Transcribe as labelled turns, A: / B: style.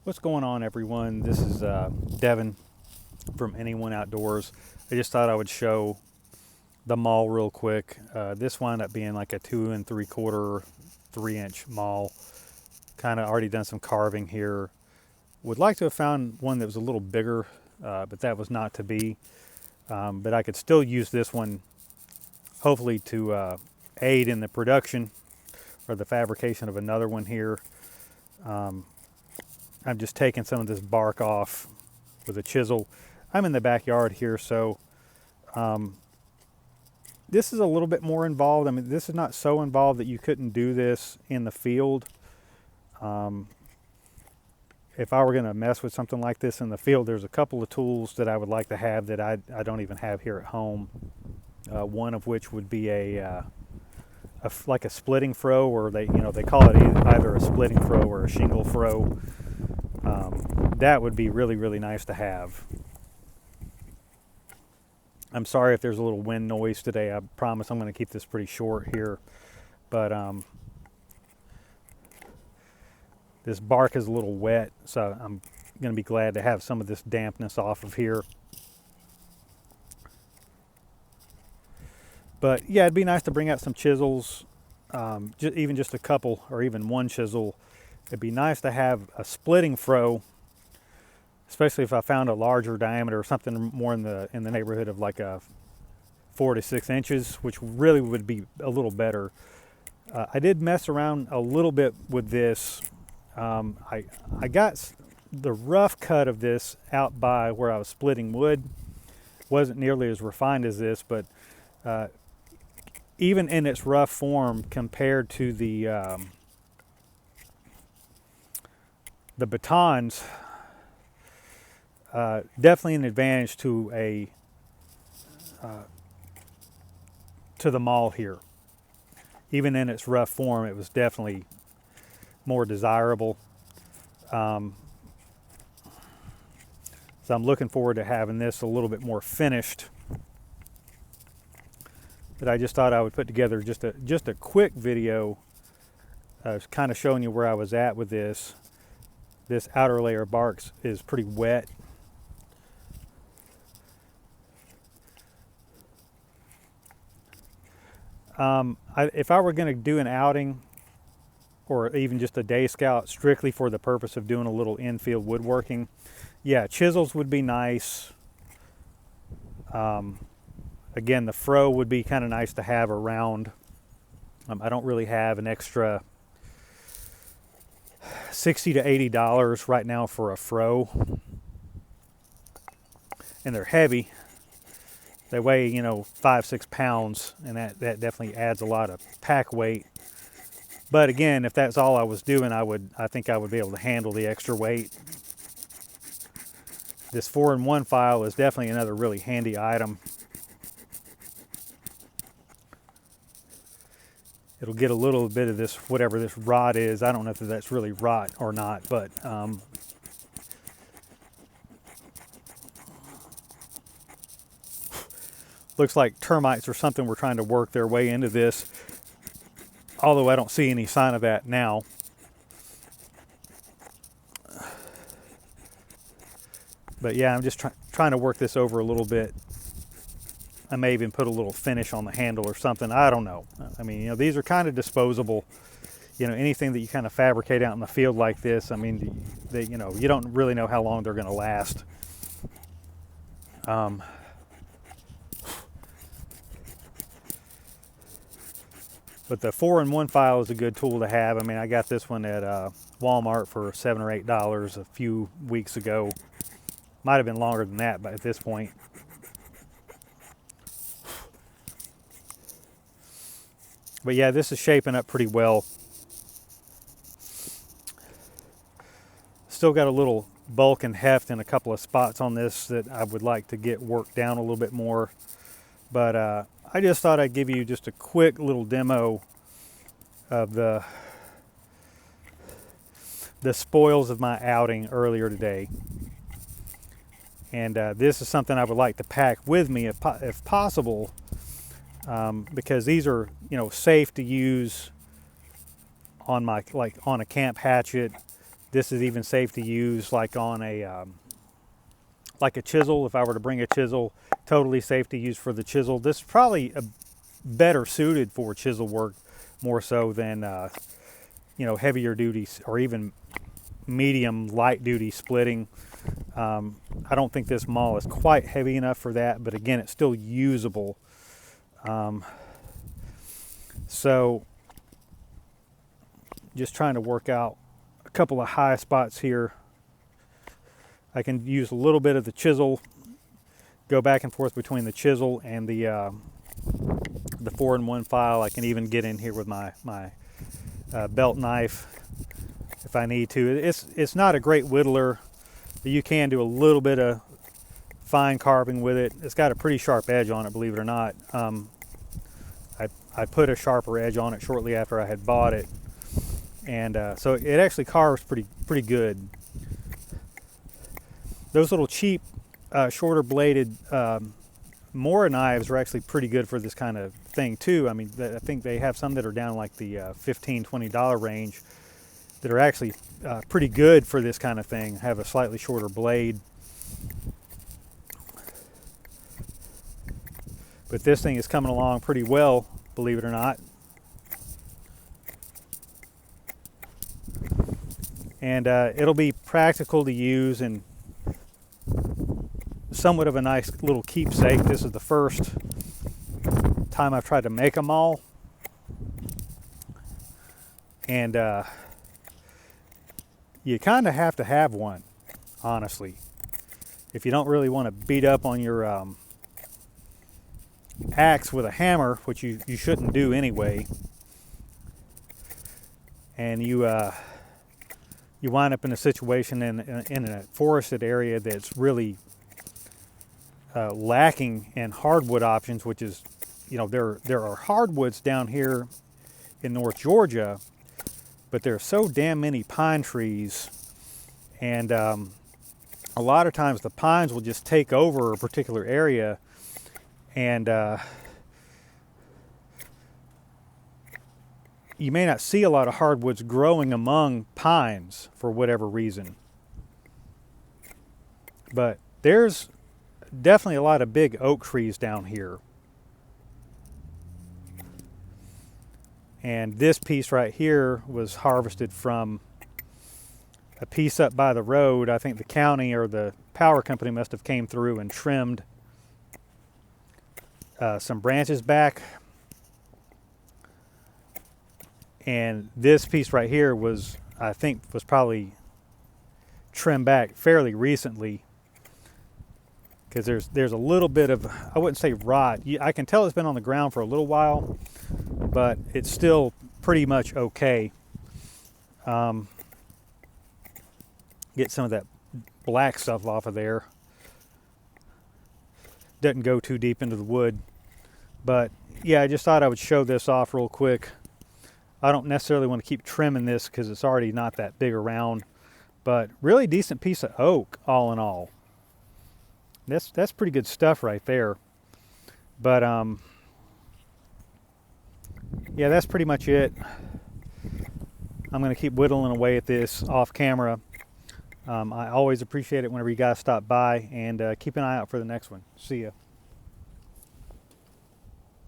A: What's going on, everyone? This is Devin from Anyone Outdoors. I just thought I would show the Maul real quick. This wound up being like a 2 3/4, 3-inch Maul. Kind of already done some carving here. Would like to have found one that was a little bigger, but that was not to be. But I could still use this one, hopefully, to aid in the production or the fabrication of another one here. I'm just taking some of this bark off with a chisel. I'm in the backyard here, so this is a little bit more involved. I mean, this is not so involved that you couldn't do this in the field. If I were going to mess with something like this in the field, there's a couple of tools that I would like to have that I don't even have here at home. One of which would be like a splitting froe, or they call it either a splitting froe or a shingle froe. That would be really, really nice to have. I'm sorry if there's a little wind noise today. I promise I'm going to keep this pretty short here. But this bark is a little wet, so I'm going to be glad to have some of this dampness off of here. But yeah, it'd be nice to bring out some chisels, even just a couple, or even one chisel. It'd be nice to have a splitting froe, especially if I found a larger diameter or something more in the neighborhood of like a 4 to 6 inches, which really would be a little better. I did mess around a little bit with this. I got the rough cut of this out by where I was splitting wood. Wasn't nearly as refined as this, but even in its rough form compared to the batons, definitely an advantage to the Maul here. Even in its rough form, it was definitely more desirable. So I'm looking forward to having this a little bit more finished. But I just thought I would put together just a quick video, kind of showing you where I was at with this. This outer layer of bark is pretty wet. If I were going to do an outing, or even just a day scout strictly for the purpose of doing a little infield woodworking, yeah, chisels would be nice. Again, the froe would be kind of nice to have around. I don't really have an extra $60 to $80 right now for a froe, and they're heavy. They weigh 5-6 pounds, and that definitely adds a lot of pack weight. But again, if that's all I was doing, I think I would be able to handle the extra weight. This 4-in-1 file is definitely another really handy item. It'll get a little bit of this, whatever this rot is. I don't know if that's really rot or not, but looks like termites or something were trying to work their way into this, although I don't see any sign of that now. But yeah, I'm just trying to work this over a little bit. I may even put a little finish on the handle or something. I don't know. I mean, these are kind of disposable. Anything that you kind of fabricate out in the field like this, I mean, you don't really know how long they're going to last. But the 4-in-1 file is a good tool to have. I mean, I got this one at Walmart for $7 or $8 a few weeks ago. Might have been longer than that, but at this point. But yeah, this is shaping up pretty well. Still got a little bulk and heft in a couple of spots on this that I would like to get worked down a little bit more. But I just thought I'd give you just a quick little demo of the spoils of my outing earlier today. And this is something I would like to pack with me if possible, because these are safe to use on my on a camp hatchet, This is even safe to use like on a chisel. If I were to bring a chisel, totally safe to use for the chisel. This is probably better suited for chisel work more so than heavier duty or even medium light duty splitting. I don't think this maul is quite heavy enough for that, but again, it's still usable. So just trying to work out a couple of high spots here. I can use a little bit of the chisel, go back and forth between the chisel and the 4-in-1 file. I can even get in here with my belt knife if I need to. It's not a great whittler, but you can do a little bit of fine carving with it. It's got a pretty sharp edge on it, believe it or not. I put a sharper edge on it shortly after I had bought it, and so it actually carves pretty good. Those little cheap, shorter bladed Mora knives are actually pretty good for this kind of thing too. I mean, I think they have some that are down like the $15, $20 range that are actually pretty good for this kind of thing. Have a slightly shorter blade. But this thing is coming along pretty well, believe it or not. And it'll be practical to use and somewhat of a nice little keepsake. This is the first time I've tried to make a maul, and you kind of have to have one, honestly, if you don't really want to beat up on your axe with a hammer, which you shouldn't do anyway, and you wind up in a situation in a forested area that's really lacking in hardwood options, which is, there are hardwoods down here in North Georgia, but there are so damn many pine trees, and a lot of times the pines will just take over a particular area, and you may not see a lot of hardwoods growing among pines for whatever reason, but there's definitely a lot of big oak trees down here. And this piece right here was harvested from a piece up by the road. I think the county or the power company must have came through and trimmed some branches back. And this piece right here was, I think, was probably trimmed back fairly recently, because there's a little bit of, I wouldn't say rot. I can tell it's been on the ground for a little while, but it's still pretty much okay. Get some of that black stuff off of there. Doesn't go too deep into the wood. But yeah, I just thought I would show this off real quick. I don't necessarily want to keep trimming this because it's already not that big around, but really decent piece of oak all in all. That's pretty good stuff right there. But yeah, that's pretty much it. I'm going to keep whittling away at this off camera. I always appreciate it whenever you guys stop by, and keep an eye out for the next one. See ya.